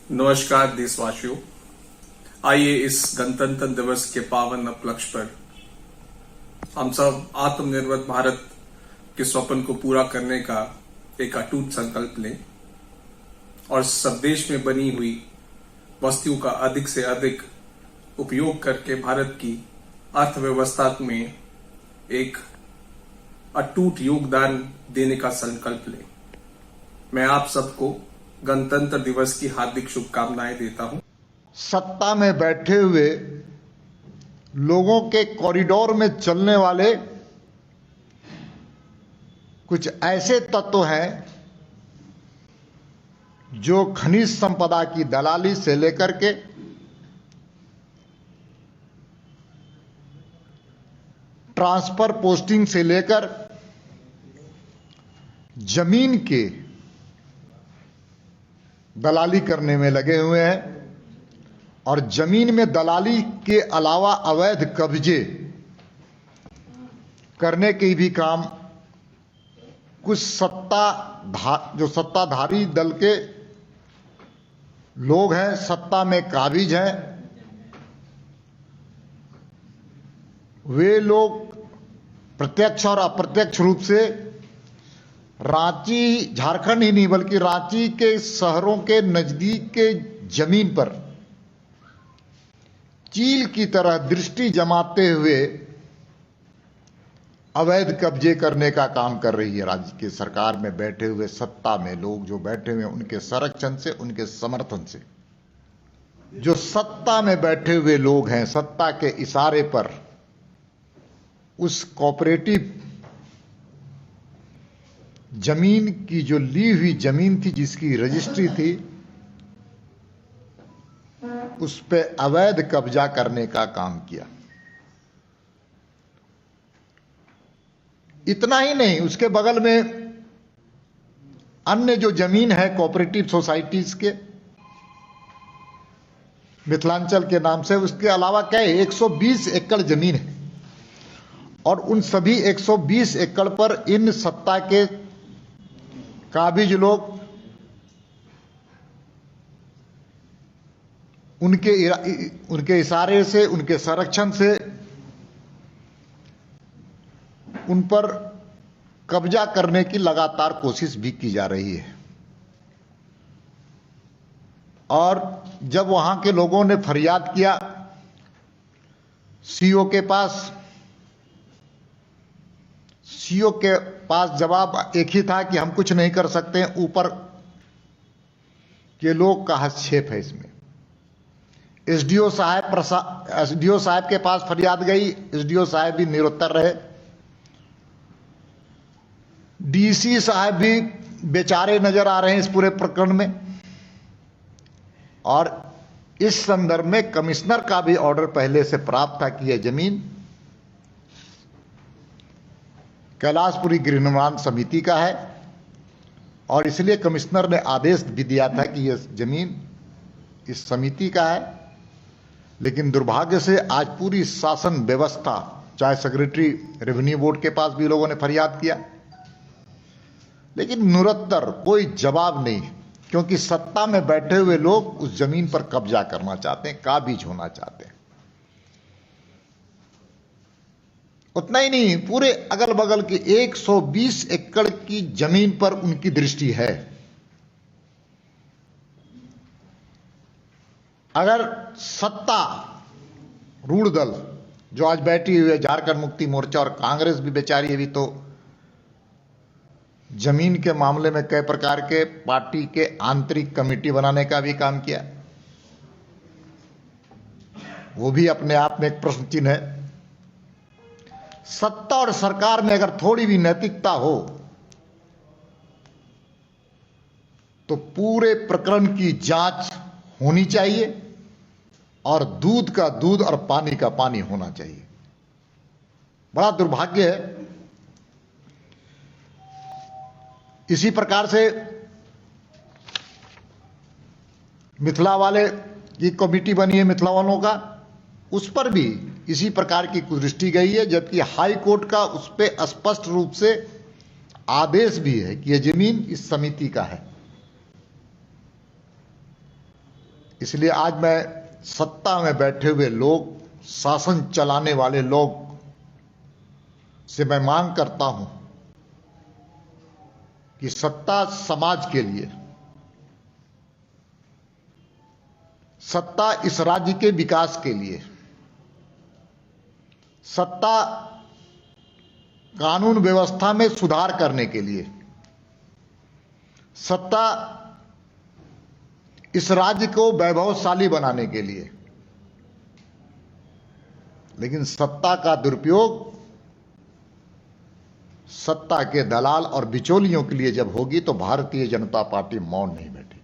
नमस्कार देशवासियों। आइए इस गणतंत्र दिवस के पावन उपलक्ष्य पर हम सब आत्मनिर्भर भारत के स्वप्न को पूरा करने का एक अटूट संकल्प लें और सब देश में बनी हुई वस्तुओं का अधिक से अधिक उपयोग करके भारत की अर्थव्यवस्था में एक अटूट योगदान देने का संकल्प लें। मैं आप सबको गणतंत्र दिवस की हार्दिक शुभकामनाएं देता हूं। सत्ता में बैठे हुए लोगों के कॉरिडोर में चलने वाले कुछ ऐसे तत्व हैं जो खनिज संपदा की दलाली से लेकर के ट्रांसफर पोस्टिंग से लेकर जमीन के दलाली करने में लगे हुए हैं और जमीन में दलाली के अलावा अवैध कब्जे करने के भी काम कुछ जो सत्ताधारी दल के लोग हैं, सत्ता में काबिज हैं, वे लोग प्रत्यक्ष और अप्रत्यक्ष रूप से रांची, झारखंड ही नहीं बल्कि रांची के शहरों के नजदीक के जमीन पर चील की तरह दृष्टि जमाते हुए अवैध कब्जे करने का काम कर रही है राज्य की सरकार में बैठे हुए सत्ता में लोग जो बैठे हुए हैं, उनके संरक्षण से, उनके समर्थन से। जो सत्ता में बैठे हुए लोग हैं, सत्ता के इशारे पर उस कोऑपरेटिव जमीन की जो ली हुई जमीन थी, जिसकी रजिस्ट्री थी, उस पे अवैध कब्जा करने का काम किया। इतना ही नहीं, उसके बगल में अन्य जो जमीन है कोऑपरेटिव सोसाइटीज के मिथिलांचल के नाम से, उसके अलावा क्या है, 120 एकड़ जमीन है और उन सभी 120 एकड़ पर इन सत्ता के काबिज लोग उनके इशारे से, उनके संरक्षण से उन पर कब्जा करने की लगातार कोशिश भी की जा रही है। और जब वहां के लोगों ने फरियाद किया सीओ के पास, सीओ के पास जवाब एक ही था कि हम कुछ नहीं कर सकते, ऊपर के लोग का हस्तक्षेप है इसमें। एसडीओ साहब के पास फरियाद गई, एसडीओ साहब भी निरुत्तर रहे। डीसी साहब भी बेचारे नजर आ रहे हैं इस पूरे प्रकरण में। और इस संदर्भ में कमिश्नर का भी ऑर्डर पहले से प्राप्त था कि यह जमीन कैलाशपुरी गृह निर्माण समिति का है और इसलिए कमिश्नर ने आदेश भी दिया था कि यह जमीन इस समिति का है। लेकिन दुर्भाग्य से आज पूरी शासन व्यवस्था, चाहे सेक्रेटरी रेवेन्यू बोर्ड के पास भी लोगों ने फरियाद किया, लेकिन निरुत्तर, कोई जवाब नहीं, क्योंकि सत्ता में बैठे हुए लोग उस जमीन पर कब्जा करना चाहते हैं, काबिज होना चाहते हैं। उतना ही नहीं, पूरे अगल बगल की 120 एकड़ की जमीन पर उनकी दृष्टि है। अगर सत्ता रूढ़ दल जो आज बैठी हुई है, झारखंड मुक्ति मोर्चा और कांग्रेस भी बेचारी अभी तो जमीन के मामले में कई प्रकार के पार्टी के आंतरिक कमेटी बनाने का भी काम किया, वो भी अपने आप में एक प्रश्न चिन्ह है। सत्ता और सरकार में अगर थोड़ी भी नैतिकता हो तो पूरे प्रकरण की जांच होनी चाहिए और दूध का दूध और पानी का पानी होना चाहिए। बड़ा दुर्भाग्य है। इसी प्रकार से मिथिला वाले की कमेटी बनी है, मिथिला वालों का, उस पर भी इसी प्रकार की कुदृष्टि गई है, जबकि हाई कोर्ट का उस पर स्पष्ट रूप से आदेश भी है कि यह जमीन इस समिति का है। इसलिए आज मैं सत्ता में बैठे हुए लोग, शासन चलाने वाले लोग से मैं मांग करता हूं कि सत्ता समाज के लिए, सत्ता इस राज्य के विकास के लिए, सत्ता कानून व्यवस्था में सुधार करने के लिए, सत्ता इस राज्य को वैभवशाली बनाने के लिए, लेकिन सत्ता का दुरुपयोग सत्ता के दलाल और बिचौलियों के लिए जब होगी तो भारतीय जनता पार्टी मौन नहीं बैठेगी।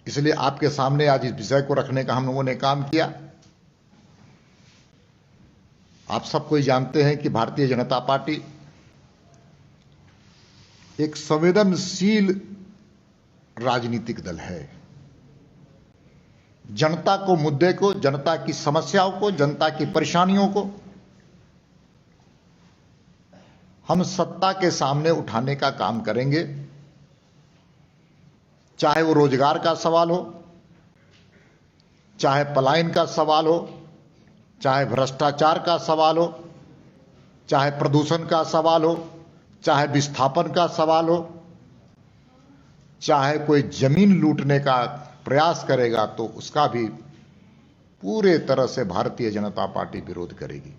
इसलिए आपके सामने आज इस विषय को रखने का हम लोगों ने काम किया। आप सब कोई जानते हैं कि भारतीय जनता पार्टी एक संवेदनशील राजनीतिक दल है। जनता को मुद्दे को, जनता की समस्याओं को, जनता की परेशानियों को हम सत्ता के सामने उठाने का काम करेंगे, चाहे वो रोजगार का सवाल हो, चाहे पलायन का सवाल हो, चाहे भ्रष्टाचार का सवाल हो, चाहे प्रदूषण का सवाल हो, चाहे विस्थापन का सवाल हो, चाहे कोई जमीन लूटने का प्रयास करेगा तो उसका भी पूरे तरह से भारतीय जनता पार्टी विरोध करेगी।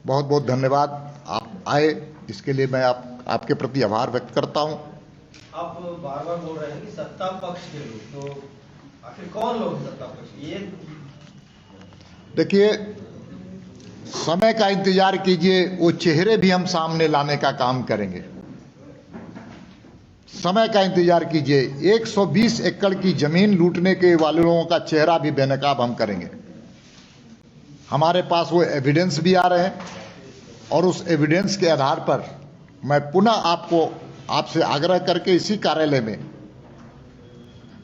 बहुत बहुत धन्यवाद, आप आए, इसके लिए मैं आपके प्रति आभार व्यक्त करता हूं। आप बार बार बोल रहे हैं कि सत्ता पक्ष के लोग, तो आखिर कौन लोग सत्ता पक्ष? ये देखिए, समय का इंतजार कीजिए, वो चेहरे भी हम सामने लाने का काम करेंगे। समय का इंतजार कीजिए। 120 एकड़ की जमीन लूटने के वाले लोगों का चेहरा भी बेनकाब हम करेंगे। हमारे पास वो एविडेंस भी आ रहे हैं और उस एविडेंस के आधार पर मैं पुनः आपसे आग्रह करके इसी कार्यालय में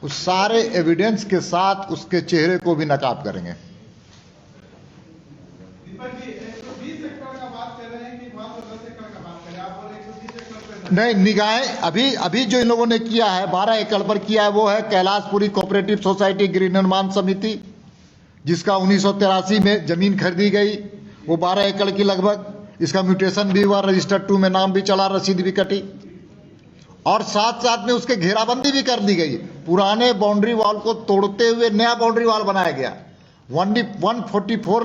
उस सारे एविडेंस के साथ उसके चेहरे को भी नकाब करेंगे। नहीं, निगाहें अभी जो इन लोगों ने किया है 12 एकड़ पर किया है, वो है कैलाशपुरी कोऑपरेटिव सोसाइटी गृह निर्माण समिति, जिसका 1983 में जमीन खरीदी गई, वो 12 एकड़ की लगभग। इसका म्यूटेशन भी हुआ, रजिस्टर 2 में नाम भी चला, रसीद भी कटी और साथ साथ में उसके घेराबंदी भी कर दी गई। पुराने बाउंड्री वॉल को तोड़ते हुए नया बाउंड्री वॉल बनाया गया। 144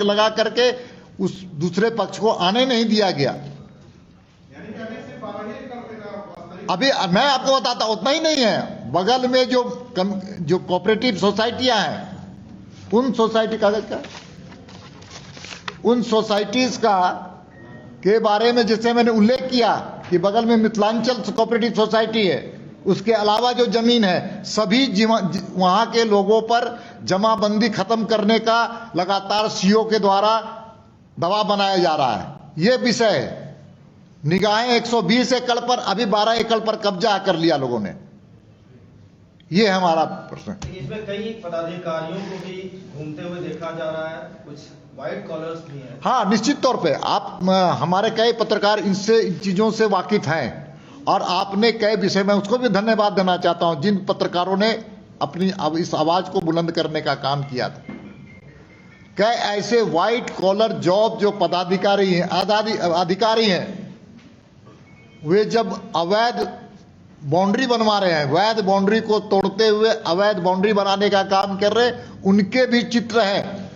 लगा करके उस दूसरे पक्ष को आने नहीं दिया गया। अभी मैं आपको बताता, उतना ही नहीं है, बगल में जो कोऑपरेटिव सोसाइटियां हैं, उन सोसाइटी का क्या, उन सोसाइटीज का के बारे में जैसे मैंने उल्लेख किया कि बगल में मिथिलांचल कोऑपरेटिव सोसाइटी है, उसके अलावा जो जमीन है सभी वहां के लोगों पर जमाबंदी खत्म करने का लगातार सीओ के द्वारा दबाव बनाया जा रहा है। यह विषय है। निगाहें 120 एकड़ पर, अभी 12 एकड़ पर कब्जा कर लिया लोगों ने। ये हमारा प्रश्न है। इसमें कई पदाधिकारियों को भी घूमते हुए देखा जा रहा है, कुछ व्हाइट कॉलर्स भी हैं। हाँ, निश्चित तौर पे आप हमारे कई पत्रकार इन चीजों से वाकिफ हैं और आपने कई विषय में उसको भी धन्यवाद देना चाहता हूं, जिन पत्रकारों ने अपनी इस आवाज को बुलंद करने का काम किया था। कई ऐसे व्हाइट कॉलर जॉब जो पदाधिकारी हैं, अधिकारी हैं, वे जब अवैध बाउंड्री बनवा रहे हैं, वैध बाउंड्री को तोड़ते हुए अवैध बाउंड्री बनाने का काम कर रहे, उनके भी चित्र हैं।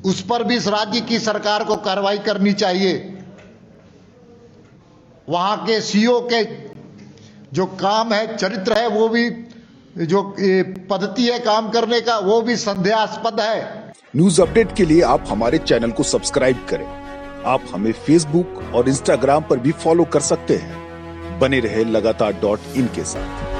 उस पर भी इस राज्य की सरकार को कार्रवाई करनी चाहिए। वहां के सीओ के जो काम है, चरित्र है, वो भी जो पद्धति है काम करने का, वो भी संदेहास्पद है। न्यूज अपडेट के लिए आप हमारे चैनल को सब्सक्राइब करें। आप हमें फेसबुक और इंस्टाग्राम पर भी फॉलो कर सकते हैं। बने रहे लगातार .in के साथ।